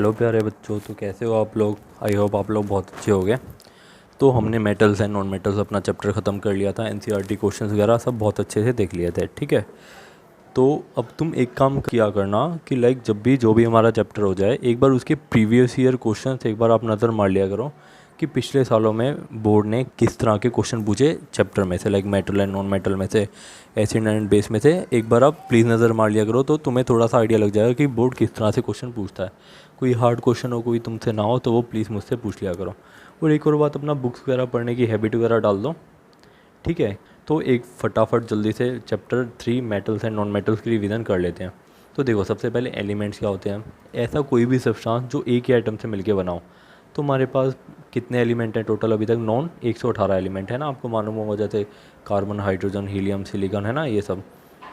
Hello प्यारे बच्चों, तो कैसे हो आप लोग। आई होप आप लोग बहुत अच्छे होगे। तो हमने मेटल्स एंड नॉन मेटल्स अपना चैप्टर ख़त्म कर लिया था। एनसीईआरटी क्वेश्चंस वगैरह सब बहुत अच्छे से देख लिए थे, ठीक है। तो अब तुम एक काम किया करना कि लाइक जब भी जो भी हमारा चैप्टर हो जाए, एक बार उसके प्रीवियस ईयर क्वेश्चंस एक बार आप नज़र मार लिया करो कि पिछले सालों में बोर्ड ने किस तरह के क्वेश्चन पूछे चैप्टर में से, like metal and non metal में से, एसिड एंड बेस में से। एक बार आप प्लीज़ नज़र मार लिया करो, तो तुम्हें थोड़ा सा आइडिया लग जाएगा कि बोर्ड किस तरह से क्वेश्चन पूछता है। कोई हार्ड क्वेश्चन हो, कोई तुमसे ना हो, तो वो प्लीज़ मुझसे पूछ लिया करो। और एक और बात, अपना बुक्स वगैरह पढ़ने की हैबिट वगैरह डाल दो, ठीक है। तो एक फटाफट जल्दी से chapter 3 metals and non metals की रिवीजन कर लेते हैं। तो देखो, सबसे पहले एलिमेंट्स क्या होते हैं। ऐसा कोई भी सब्सटेंस जो एक ही आइटम से मिलके बनाओ। तो हमारे पास कितने एलिमेंट हैं टोटल अभी तक? नॉन 118 एलिमेंट है ना, आपको मालूम होगा, जैसे कार्बन, हाइड्रोजन, हीलियम, सिलिकॉन, है ना, ये सब।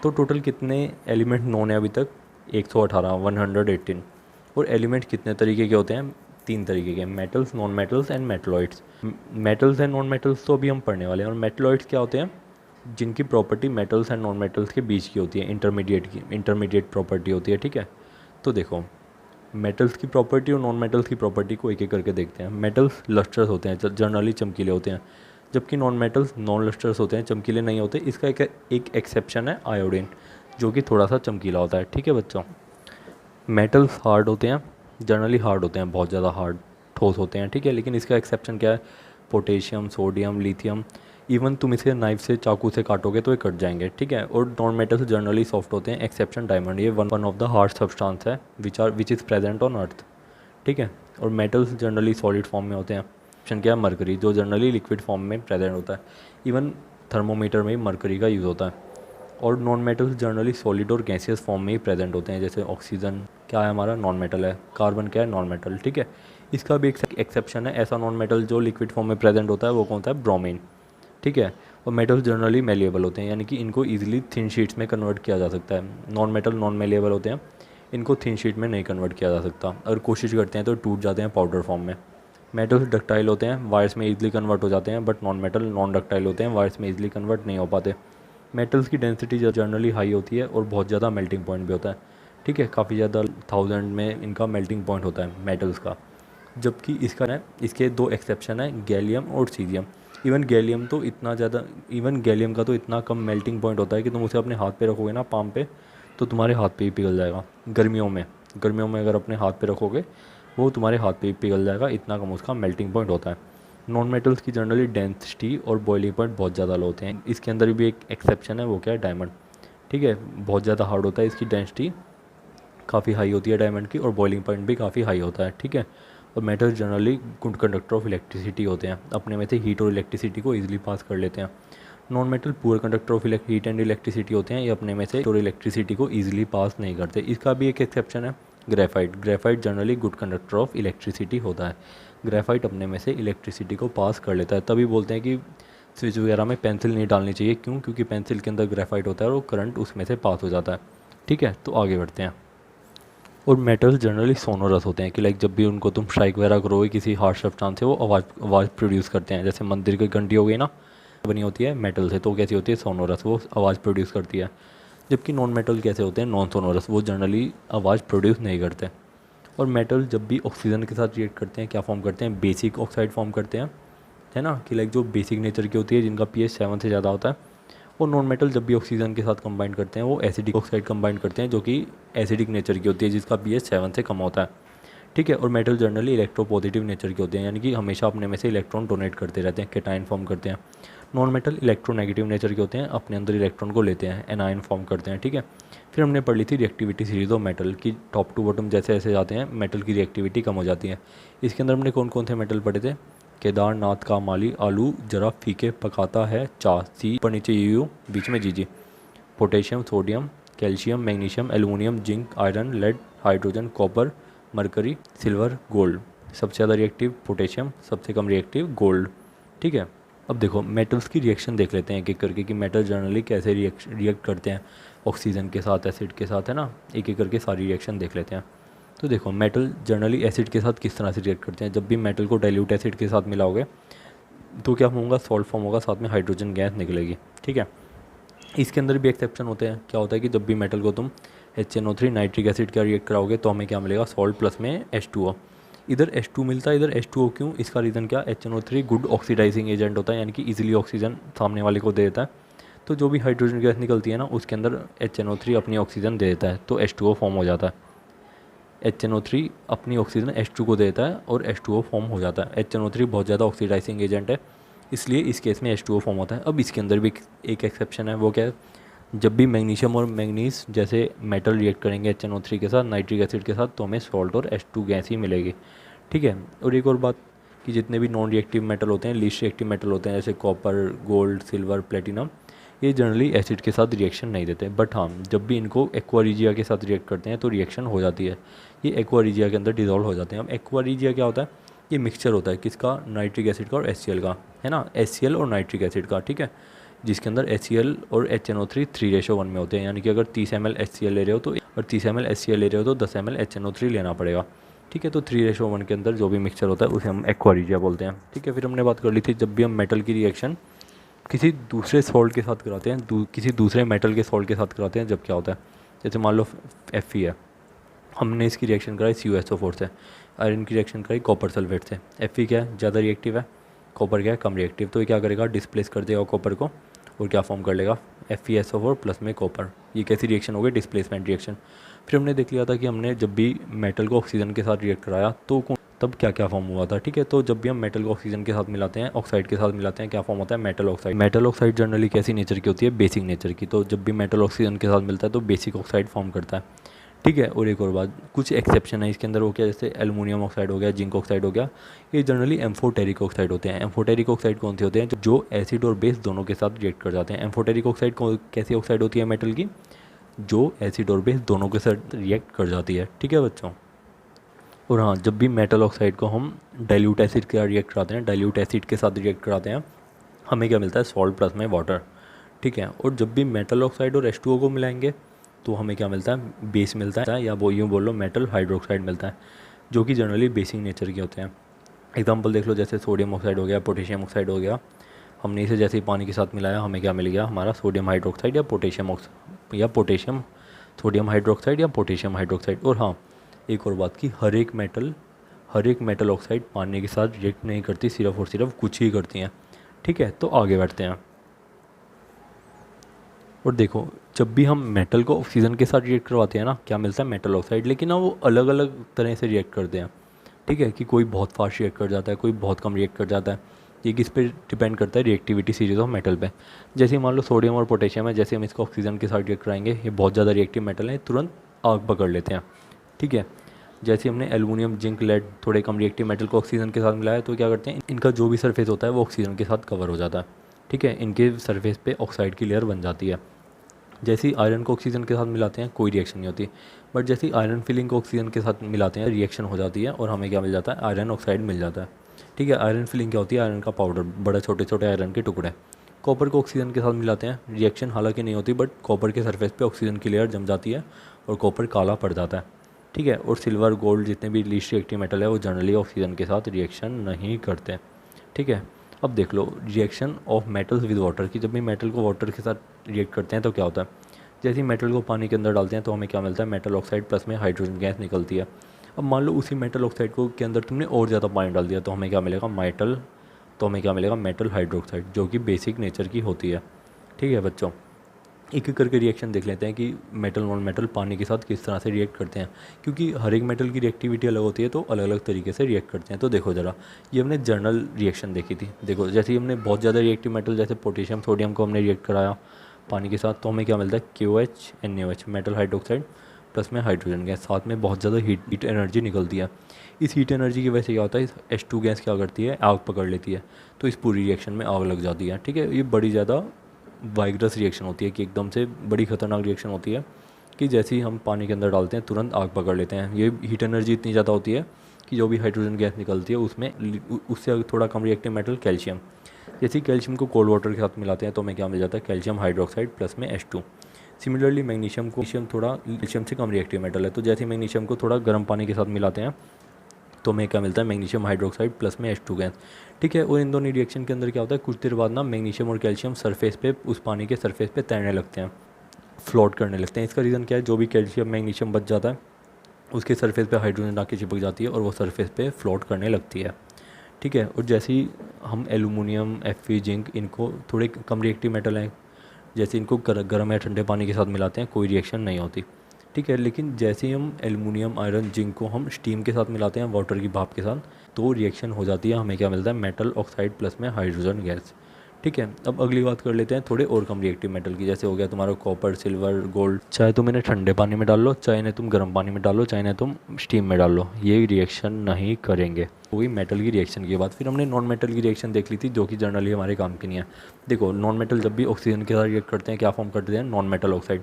तो टोटल कितने एलिमेंट नॉन है अभी तक? 118, 118। और एलिमेंट कितने तरीके के होते हैं? 3 तरीके के, metals, non metals and metalloids. Metals and non metals तो अभी हम पढ़ने वाले हैं। और मेटलॉइड्स क्या होते हैं? जिनकी property metals and non metals के बीच की होती है, इंटरमीडिएट प्रॉपर्टी होती है, ठीक है। तो देखो, मेटल्स की प्रॉपर्टी और नॉन मेटल्स की प्रॉपर्टी को एक एक करके देखते हैं। मेटल्स लस्टर्स होते हैं, जनरली चमकीले होते हैं, जबकि नॉन मेटल्स नॉन लस्टर्स होते हैं, चमकीले नहीं होते। इसका एक एक्सेप्शन है, आयोडीन, जो कि थोड़ा सा चमकीला होता है, ठीक है बच्चों। मेटल्स हार्ड होते हैं, जनरली हार्ड होते हैं, बहुत ज़्यादा हार्ड, ठोस होते हैं, ठीक है। लेकिन इसका एक्सेप्शन क्या है? Potassium, sodium, lithium. इवन तुम इसे नाइफ से, चाकू से काटोगे तो ये कट जाएंगे, ठीक है। और नॉन मेटल्स जनरली सॉफ्ट होते हैं, एक्सेप्शन डायमंड, ये one of the hard substance है which is present on earth, ठीक है। और मेटल्स जनरली सॉलिड फॉर्म में होते हैं। ऑप्शन क्या है? मरकरी, जो जनरली लिक्विड फॉर्म में प्रेजेंट होता है। इवन थर्मोमीटर में मरकरी का यूज़ होता है। और नॉन मेटल्स जनरली सॉलिड और गैसियस फॉर्म में ही प्रेजेंट होते हैं, जैसे ऑक्सीजन क्या है हमारा? नॉन मेटल है। कार्बन क्या है? नॉन मेटल, ठीक है। इसका भी एक एक्सेप्शन है, ऐसा नॉन मेटल जो लिक्विड फॉर्म में प्रेजेंट होता है, वो कौन सा है? ब्रोमीन, ठीक है। और मेटल्स जनरली मेलिएबल होते हैं, यानी कि इनको ईजिली थिन शीट्स में कन्वर्ट किया जा सकता है। नॉन मेटल नॉन मेलिएबल होते हैं, इनको थिन शीट में नहीं कन्वर्ट किया जा सकता। अगर कोशिश करते हैं तो टूट जाते हैं पाउडर फॉर्म में। मेटल्स डक्टाइल होते हैं, वायर्स में ईजिली कन्वर्ट हो जाते हैं, but non metal non ductile होते हैं, वायर्स में ईजिली कन्वर्ट नहीं हो पाते। मेटल्स की डेंसिटी जनरली हाई होती है और बहुत ज़्यादा मेल्टिंग पॉइंट भी होता है, ठीक है। काफ़ी ज़्यादा 1000 में इनका मेल्टिंग पॉइंट होता है मेटल्स का। जबकि इसका है, इसके 2 एक्सेप्शन है, गैलियम और सीजियम। इवन गैलियम का तो इतना कम मेल्टिंग पॉइंट होता है कि तुम उसे अपने हाथ पे रखोगे ना, पाम पे, तो तुम्हारे हाथ पे ही पिघल जाएगा। गर्मियों में अगर अपने हाथ पे रखोगे, वो तुम्हारे हाथ पे ही पिघल जाएगा, इतना कम उसका मेल्टिंग पॉइंट होता है। नॉन मेटल्स की जनरली डेंसिटी और बॉइलिंग पॉइंट बहुत ज़्यादा लो होते हैं। इसके अंदर भी एक एक्सेप्शन है, वो क्या है? डायमंड, ठीक है। बहुत ज़्यादा हार्ड होता है, इसकी डेंसिटी काफ़ी हाई होती है डायमंड की, और बॉइलिंग पॉइंट भी काफ़ी हाई होता है, ठीक है। और metals generally good conductor of electricity होते हैं, अपने में से हीट और इलेक्ट्रिसिटी को ईजिली पास कर लेते हैं। Non metal poor conductor of heat and electricity होते हैं, ये अपने में से और इलेक्ट्रिसिटी को ईजिली पास नहीं करते। इसका भी एक एक्सेप्शन है, graphite generally good conductor of electricity होता है। ग्रेफाइट अपने में से इलेक्ट्रिसिटी को पास कर लेता है। तभी बोलते हैं कि स्विच वगैरह में पेंसिल नहीं डालनी चाहिए, क्यों? क्योंकि पेंसिल के अंदर ग्रेफाइट होता है और करंट उसमें से पास हो जाता है, ठीक है। तो आगे बढ़ते हैं। और मेटल्स जनरली सोनोरस होते हैं, कि लाइक जब भी उनको तुम स्ट्राइक वगैरह करोगे किसी हार्ड सब्सटेंस से, वो आवाज़ प्रोड्यूस करते हैं। जैसे मंदिर की घंटी हो गई ना, बनी होती है मेटल से, तो कैसी होती है? सोनोरस, वो आवाज़ प्रोड्यूस करती है। जबकि नॉन मेटल कैसे होते हैं? नॉन सोनोरस, वो जनरली आवाज़ प्रोड्यूस नहीं करते। और मेटल जब भी ऑक्सीजन के साथ रिएक्ट करते हैं, क्या फॉर्म करते हैं? बेसिक ऑक्साइड फॉर्म करते हैं, है ना, कि लाइक जो बेसिक नेचर की होती है, जिनका pH 7 से ज़्यादा होता है। और नॉन मेटल जब भी ऑक्सीजन के साथ कंबाइन करते हैं, वो एसिडिक ऑक्साइड कंबाइन करते हैं, जो कि एसिडिक नेचर की होती है, जिसका pH 7 से कम होता है, ठीक है। और मेटल जनरली इलेक्ट्रोपॉजिटिव नेचर के होते हैं, यानी कि हमेशा अपने में से इलेक्ट्रॉन डोनेट करते रहते हैं, कैटायन फॉर्म करते हैं। नॉन मेटल इलेक्ट्रोनेगेटिव नेचर के होते हैं, अपने अंदर इलेक्ट्रॉन को लेते हैं, एनायन फॉर्म करते हैं, ठीक है। फिर हमने पढ़ ली थी रिएक्टिविटी सीरीज ऑफ मेटल की, टॉप टू बॉटम जैसे ऐसे जाते हैं मेटल की रिएक्टिविटी कम हो जाती है। इसके अंदर हमने कौन कौन से मेटल पढ़े थे? केदारनाथ का माली आलू जरा फीके पकाता है चा, सी पर नीचे यू, बीच में G. Potassium, sodium, calcium, magnesium, aluminium, zinc, iron, lead, hydrogen, copper, mercury, silver, gold. सबसे ज़्यादा रिएक्टिव पोटेशियम, सबसे कम रिएक्टिव गोल्ड, ठीक है। अब देखो, मेटल्स की रिएक्शन देख लेते हैं एक एक करके, कि मेटल जनरली कैसे रिएक्ट करते हैं ऑक्सीजन के साथ, एसिड के साथ, है ना। एक एक करके सारी रिएक्शन देख लेते हैं। तो देखो, मेटल जनरली एसिड के साथ किस तरह से रिएक्ट करते हैं। जब भी मेटल को डाइल्यूट एसिड के साथ मिलाओगे, तो क्या होगा? सॉल्ट फॉर्म होगा, साथ में हाइड्रोजन गैस निकलेगी, ठीक है। इसके अंदर भी एक्सेप्शन होते हैं। क्या होता है कि जब भी मेटल को तुम HNO3 नाइट्रिक एसिड का रिएक्ट कराओगे तो हमें क्या मिलेगा, सॉल्ट प्लस में H2O। इधर H2 मिलता है, इधर H2O क्यों, इसका रीज़न क्या, HNO3 गुड ऑक्सीडाइजिंग एजेंट होता है, यानी कि इजीली ऑक्सीजन सामने वाले को दे देता है। तो जो भी हाइड्रोजन गैस निकलती है ना उसके अंदर HNO3 अपनी ऑक्सीजन दे देता है, तो H2O फॉर्म हो जाता है। HNO3 अपनी ऑक्सीजन H2 को देता है और H2O फॉर्म हो जाता है। HNO3 बहुत ज़्यादा ऑक्सीडाइजिंग एजेंट है, इसलिए इस केस में H2O फॉर्म होता है। अब इसके अंदर भी एक एक्सेप्शन है, वो क्या है, जब भी मैग्नीशियम और मैंगनीज जैसे मेटल रिएक्ट करेंगे HNO3 के साथ नाइट्रिक एसिड के साथ, तो हमें सॉल्ट और H2 गैस ही मिलेगी। ठीक है। और एक और बात कि जितने भी नॉन रिएक्टिव मेटल होते हैं, लीस्ट रिएक्टिव मेटल होते हैं, जैसे कॉपर, गोल्ड, सिल्वर, प्लेटिनम, ये जनरली एसिड के साथ रिएक्शन नहीं देते। बट हाँ, जब भी इनको एक्वा के साथ रिएक्ट करते हैं तो रिएक्शन हो जाती है, ये एक्वा के अंदर डिजॉल्व हो जाते हैं। अब एक्वा क्या होता है, ये मिक्सचर होता है किसका, नाइट्रिक एसिड का और HCl का, है ना, HCl और नाइट्रिक एसिड का। ठीक है, जिसके अंदर HCl और HNO3 3:1 में होते हैं, यानी कि अगर 30 ml HCl ले रहे हो तो, और 30 ml HCl ले रहे हो तो 10 ml HNO3 लेना पड़ेगा। ठीक है, तो 3:1 के अंदर जो भी मिक्सचर होता है उसे हम एक्वा बोलते हैं। ठीक है, फिर हमने बात कर ली थी, जब भी हम मेटल की रिएक्शन किसी दूसरे सॉल्ट के साथ कराते हैं, किसी दूसरे मेटल के सॉल्ट के साथ कराते हैं, जब क्या होता है, जैसे मान लो Fe है, हमने इसकी रिएक्शन कराई CuSO4 से, आयरन की रिएक्शन कराई कॉपर सल्फेट से। Fe क्या है, ज़्यादा रिएक्टिव है, कॉपर क्या है, कम रिएक्टिव, तो ये क्या करेगा, डिस्प्लेस कर देगा कॉपर को और क्या फॉर्म कर लेगा, FeSO4 प्लस में कॉपर। ये कैसी रिएक्शन हो गई, डिस्प्लेसमेंट रिएक्शन। फिर हमने देख लिया था कि हमने जब भी मेटल को ऑक्सीजन के साथ रिएक्ट कराया तो तब क्या क्या फॉर्म हुआ था। ठीक है, तो जब भी हम मेटल को ऑक्सीजन के साथ मिलाते हैं, ऑक्साइड के साथ मिलाते हैं, क्या फॉर्म होता है, metal oxide. Metal oxide generally कैसी नेचर की होती है, बेसिक नेचर की। तो जब भी मेटल ऑक्सीजन के साथ मिलता है तो बेसिक ऑक्साइड फॉर्म करता है। ठीक है, और एक और बात, कुछ एक्सेप्शन है इसके अंदर, वो क्या, जैसे एल्युमिनियम ऑक्साइड हो गया, जिंक ऑक्साइड हो गया, ये जनरली एम्फोटेरिक ऑक्साइड होते हैं। एम्फोटेरिक ऑक्साइड कौन से होते हैं, जो एसिड और बेस दोनों के साथ रिएक्ट कर जाते हैं। एम्फोटेरिक ऑक्साइड कैसी ऑक्साइड होती है मेटल की, जो एसिड और बेस दोनों के साथ रिएक्ट कर जाती है। ठीक है बच्चों, और हाँ, जब भी मेटल ऑक्साइड को हम डाइल्यूट एसिड के साथ रिएक्ट कराते हैं, डाइल्यूट एसिड के साथ रिएक्ट कराते हैं, हमें क्या मिलता है, सॉल्ट प्लस में वाटर। ठीक है, और जब भी मेटल ऑक्साइड और H2O को मिलाएंगे तो हमें क्या मिलता है, बेस मिलता है, या वो यूँ बोल लो मेटल हाइड्रोक्साइड मिलता है, जो कि जनरली बेसिक नेचर के होते हैं। एग्जांपल देख लो, जैसे सोडियम ऑक्साइड हो गया, पोटेशियम ऑक्साइड हो गया, हमने इसे जैसे ही पानी के साथ मिलाया हमें क्या मिल गया, हमारा सोडियम हाइड्रोक्साइड या पोटेशियम सोडियम हाइड्रोक्साइड या पोटेशियम हाइड्रोक्साइड। और हाँ, एक और बात कि हर एक मेटल ऑक्साइड पानी के साथ रिएक्ट नहीं करती, सिर्फ और सिर्फ कुछ ही करती हैं। ठीक है, तो आगे बढ़ते हैं और देखो, जब भी हम मेटल को ऑक्सीजन के साथ रिएक्ट करवाते हैं ना, क्या मिलता है, मेटल ऑक्साइड, लेकिन ना वो अलग अलग तरह से रिएक्ट करते हैं। ठीक है, कि कोई बहुत फास्ट रिएक्ट कर जाता है, कोई बहुत कम रिएक्ट कर जाता है, ये किस पे डिपेंड करता है, रिएक्टिविटी सीरीज ऑफ मेटल पे। जैसे मान लो सोडियम और पोटेशियम है, जैसे हम इसको ऑक्सीजन के साथ रिएक्ट कराएंगे, ये बहुत ज़्यादा रिएक्टिव मेटल है, तुरंत आग पकड़ लेते हैं। ठीक है, जैसे हमने एल्युमिनियम, जिंक, लेड, थोड़े कम रिएक्टिव मेटल को ऑक्सीजन के साथ मिलाया तो क्या करते हैं, इनका जो भी सरफेस होता है वो ऑक्सीजन के साथ कवर हो जाता है। ठीक है, इनके सरफेस पे ऑक्साइड की लेयर बन जाती है। जैसे ही आयरन को ऑक्सीजन के साथ मिलाते हैं कोई रिएक्शन नहीं होती, बट जैसे ही आयरन फिलिंग को ऑक्सीजन के साथ मिलाते हैं रिएक्शन हो जाती है और हमें क्या मिल जाता है, आयरन ऑक्साइड मिल जाता है। ठीक है, आयरन फिलिंग क्या होती है, आयरन का पाउडर, बड़े छोटे छोटे आयरन के टुकड़े। कॉपर को ऑक्सीजन के साथ मिलाते हैं, रिएक्शन हालांकि नहीं होती, बट कॉपर के सरफेस पे ऑक्सीजन की लेयर जम जाती है और कॉपर काला पड़ जाता है। ठीक है, और सिल्वर, गोल्ड, जितने भी लीस्ट रिएक्टिव मेटल है वो जनरली ऑक्सीजन के साथ रिएक्शन नहीं करते। ठीक है, अब देख लो reaction of metals with water की, जब भी मेटल को वाटर के साथ रिएक्ट करते हैं तो क्या होता है, जैसे ही मेटल को पानी के अंदर डालते हैं तो हमें क्या मिलता है, मेटल ऑक्साइड प्लस में हाइड्रोजन गैस निकलती है। अब मान लो उसी मेटल ऑक्साइड को के अंदर तुमने और ज़्यादा पानी डाल दिया तो हमें क्या मिलेगा, मेटल हाइड्रोक्साइड, जो कि बेसिक नेचर की होती है। ठीक है बच्चों, एक एक करके रिएक्शन देख लेते हैं कि मेटल नॉन मेटल पानी के साथ किस तरह से रिएक्ट करते हैं, क्योंकि हर एक मेटल की रिएक्टिविटी अलग होती है तो अलग अलग तरीके से रिएक्ट करते हैं। तो देखो ज़रा, ये हमने जर्नल रिएक्शन देखी थी। देखो, जैसे ही हमने बहुत ज़्यादा रिएक्टिव मेटल जैसे पोटेशियम, सोडियम को हमने रिएक्ट कराया पानी के साथ तो हमें क्या मिलता है, KOH NaOH, metal hydroxide plus में हाइड्रोजन गैस, साथ में बहुत ज़्यादा हीट एनर्जी निकलती है। इस हीट एनर्जी की वजह से क्या होता है, इस H2 गैस क्या करती है, आग पकड़ लेती है, तो इस पूरी रिएक्शन में आग लग जाती है। ठीक है, ये बड़ी ज़्यादा वाइग्रस रिएक्शन होती है, कि एकदम से बड़ी खतरनाक रिएक्शन होती है, कि जैसे ही हम पानी के अंदर डालते हैं तुरंत आग पकड़ लेते हैं। ये हीट एनर्जी इतनी ज़्यादा होती है कि जो भी हाइड्रोजन गैस निकलती है उसमें उससे थोड़ा कम रिएक्टिव मेटल कैल्शियम, जैसे कैल्शियम को कोल्ड वाटर के साथ मिलाते हैं तो हमें क्या मिल जाता है, कैल्शियम हाइड्रोक्साइड प्लस में H2। सिमिलरली मैग्नीशियम थोड़ा कैल्शियम से कम रिएक्टिव मेटल है, तो जैसे मैग्नीशियम को थोड़ा गर्म पानी के साथ मिलाते हैं तो हमें क्या मिलता है, मैग्नीशियम हाइड्रोक्साइड प्लस में H2 गैस। ठीक है, और इन दोनों रिएक्शन के अंदर क्या होता है, कुछ देर बाद ना मैग्नीशियम और कैल्शियम सरफेस पे, उस पानी के सरफेस पे तैरने लगते हैं। फ्लोट करने लगते हैं। इसका रीज़न क्या है, जो भी कैल्शियम मैग्नीशियम बच जाता है उसके सरफेस पे हाइड्रोजन आके चिपक जाती है और वो सरफेस पे फ्लोट करने लगती है, ठीक है। और जैसे ही हम एलुमिनियम, Fe, जिंक, इनको थोड़े कम रिएक्टिव मेटल हैं, जैसे इनको गर्म या ठंडे पानी के साथ मिलाते हैं कोई रिएक्शन नहीं होती, ठीक है। लेकिन जैसे ही हम एलुमिनियम, आयरन, जिंक को हम स्टीम के साथ मिलाते हैं वाटर की भाप के साथ, तो रिएक्शन हो जाती है, हमें क्या मिलता है, मेटल ऑक्साइड प्लस में हाइड्रोजन गैस, ठीक है। अब अगली बात कर लेते हैं थोड़े और कम रिएक्टिव मेटल की। जैसे हो गया तुम्हारा कॉपर, सिल्वर, गोल्ड। चाहे तुम इन्हें ठंडे पानी में डाल लो, चाहे इन्हें तुम गर्म पानी में डालो, चाहे इन्हें तुम स्टीम में डाल लो, ये रिएक्शन नहीं करेंगे। वही मेटल की रिएक्शन की बात। फिर हमने नॉन मेटल की रिएक्शन देख ली थी, जो कि जनरली हमारे काम की नहीं है। देखो, नॉन मेटल जब भी ऑक्सीजन के साथ रिएक्ट करते हैं क्या फॉर्म करते हैं, नॉन मेटल ऑक्साइड।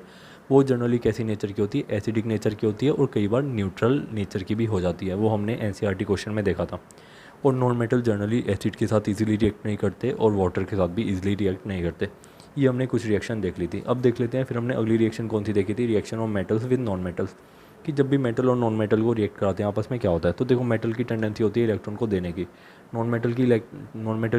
वो जनरली कैसी नेचर की होती है, एसिडिक नेचर की होती है और कई बार न्यूट्रल नेचर की भी हो जाती है। वो हमने NCERT क्वेश्चन में देखा था। और नॉन मेटल जनरली एसिड के साथ इजीली रिएक्ट नहीं करते और वाटर के साथ भी इजीली रिएक्ट नहीं करते। ये हमने कुछ रिएक्शन देख ली थी। अब देख लेते हैं फिर हमने अगली रिएक्शन कौन सी देखी थी, reaction of metals with non metals, कि जब भी मेटल और नॉन मेटल को रिएक्ट कराते हैं आपस में क्या होता है। तो देखो, मेटल की टेंडेंसी होती है इलेक्ट्रॉन को देने की, नॉन मेटल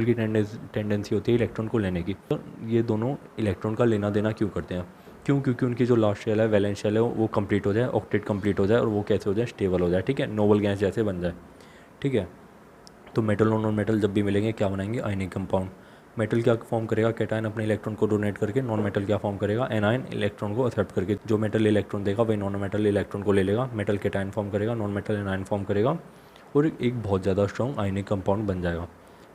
की टेंडेंसी होती है इलेक्ट्रॉन को लेने की। तो ये दोनों इलेक्ट्रॉन का लेना देना क्यों करते हैं, क्यों, क्योंकि उनकी जो लास्ट शेल है, वैलेंस शेल है, वो कंप्लीट हो जाए, ऑक्टेट कंप्लीट हो जाए और वो कैसे हो जाए, स्टेबल हो जाए, ठीक है, नोबल गैस जैसे बन जाए, ठीक है। तो मेटल और नॉन मेटल जब भी मिलेंगे क्या बनाएंगे, आयनिक कंपाउंड। मेटल क्या फॉर्म करेगा, कैटायन अपने इलेक्ट्रॉन को डोनेट करके, नॉन मेटल क्या फॉर्म करेगा, एनायन इलेक्ट्रॉन को एक्सेप्ट करके। जो मेटल इलेक्ट्रॉन देगा वही नॉन मेटल इलेक्ट्रॉन को ले लेगा, मेटल कैटायन फॉर्म करेगा, नॉन मेटल एनायन फॉर्म करेगा और एक बहुत ज़्यादा स्ट्रॉन्ग आयनिक कंपाउंड बन जाएगा,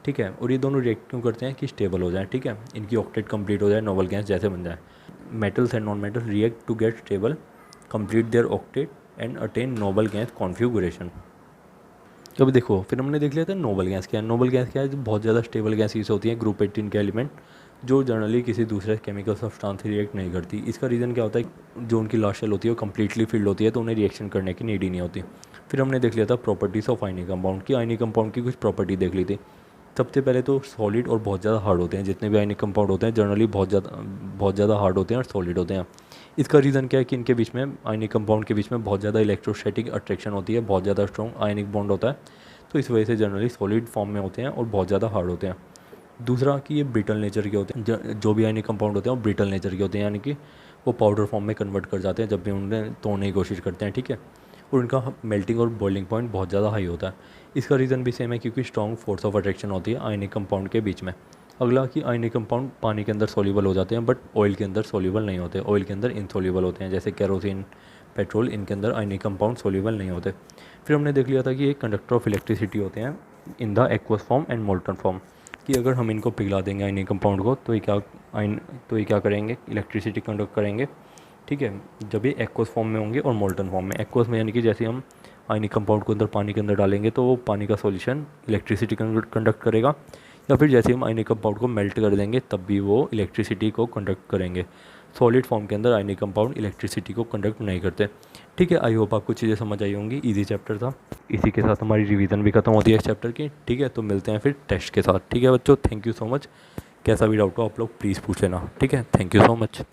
ठीक है। और ये दोनों रिएक्ट क्यों करते हैं कि स्टेबल हो जाए, ठीक है, इनकी ऑक्टेट कंप्लीट हो जाए, नोबल गैस जैसे बन जाए। Metals and non metal react to get stable, complete their octet and attain noble gas configuration. अभी देखो, फिर हमने देख लिया था नोबल गैस क्या है। नोबल गैस क्या है, जो बहुत ज़्यादा स्टेबल गैसेस होती हैं, ग्रुप 18 के एलिमेंट, जो जनरली किसी दूसरे केमिकल सब्सटेंस से रिएक्ट नहीं करती। इसका रीज़न क्या होता है, जो उनकी लास्ट शेल होती है वो कम्प्लीटली फिल्ड होती है, तो उन्हें रिएक्शन करने की नीड ही नहीं होती। फिर हमने देख लिया था प्रॉपर्टीज़ ऑफ आयनिक कंपाउंड की, आयनिक कंपाउंड की कुछ प्रॉपर्टी देख ली थी। सबसे पहले तो सॉलिड और बहुत ज़्यादा हार्ड होते हैं। जितने भी आयनिक कंपाउंड होते हैं जनरली बहुत ज़्यादा हार्ड होते हैं और सॉलिड होते हैं। इसका रीज़न क्या है कि इनके बीच में, आयनिक कंपाउंड के बीच में बहुत ज़्यादा इलेक्ट्रोस्टैटिक अट्रैक्शन होती है, बहुत ज़्यादा स्ट्रॉन्ग आयनिक बॉन्ड होता है, तो इस वजह से जनरली सॉलिड फॉर्म में होते हैं और बहुत ज़्यादा हार्ड होते हैं। दूसरा कि ये ब्रिटल नेचर के होते हैं, जो भी आयनिक कंपाउंड होते हैं वो ब्रिटल नेचर के होते हैं, यानी कि वो पाउडर फॉर्म में कन्वर्ट कर जाते हैं जब भी उन्हें तोड़ने की कोशिश करते हैं, ठीक है। और उनका मेल्टिंग और बॉइलिंग पॉइंट बहुत ज़्यादा हाई होता है। इसका रीज़न भी सेम है, क्योंकि स्ट्रॉन्ग फोर्स ऑफ अट्रैक्शन होती है आयनिक कंपाउंड के बीच में। अगला कि आयनिक कंपाउंड पानी के अंदर सॉल्युबल हो जाते हैं, बट ऑयल के अंदर सॉल्युबल नहीं होते, ऑयल के अंदर इनसॉल्युबल होते हैं, जैसे केरोसिन, पेट्रोल, इनके अंदर आयनिक कंपाउंड सॉल्युबल नहीं होते। फिर हमने देख लिया था कि एक कंडक्टर ऑफ इलेक्ट्रिसिटी होते हैं in the aqueous form and molten form, कि अगर हम इनको पिघला देंगे आयनिक कंपाउंड को तो ये क्या करेंगे, इलेक्ट्रिसिटी कंडक्ट करेंगे, ठीक है, जब ये एक्वस फॉर्म में होंगे और मोल्टन फॉर्म में। एक्वस में यानी कि जैसे हम आयनिक कंपाउंड को अंदर पानी के अंदर डालेंगे तो वो पानी का सॉल्यूशन इलेक्ट्रिसिटी कंडक्ट करेगा, या फिर जैसे हम आयनिक कंपाउंड को मेल्ट कर देंगे तब भी वो इलेक्ट्रिसिटी को कंडक्ट करेंगे। सॉलिड फॉर्म के अंदर आयनिक कंपाउंड इलेक्ट्रिसिटी को कंडक्ट नहीं करते, ठीक है। आई होप आपको चीज़ें समझ आई होंगी, इजी चैप्टर था। इसी के साथ हमारी रिवीजन भी खत्म होती है इस चैप्टर की, ठीक है। तो मिलते हैं फिर टेस्ट के साथ, ठीक है बच्चों। Thank you so much. कैसा भी डाउट हो आप लोग प्लीज़ पूछ लेना, ठीक है। Thank you so much.